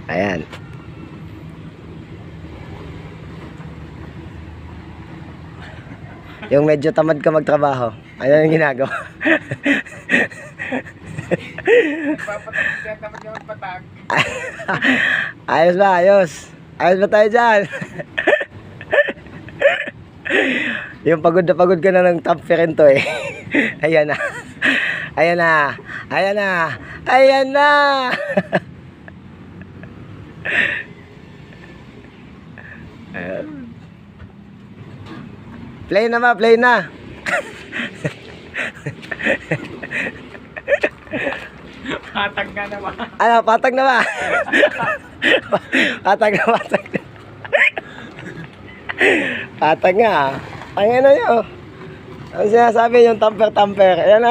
Ayan. Yung medyo tamad ka magtrabaho. Ayan yung ginagawa. Ayos ba? Ayos. Ayos ba tayo dyan? Yung pagod ka na ng tamperin to eh. Ayan na. Ayan na. Ayan na. Ayan na. Ayan. Play na ba? Play na. Patag ka na ba? Ano? Patag na ba? Patag na. Patag na. Patag nga. Ang ina nyo. Ang sinasabi yung tamper-tamper. Ayan na.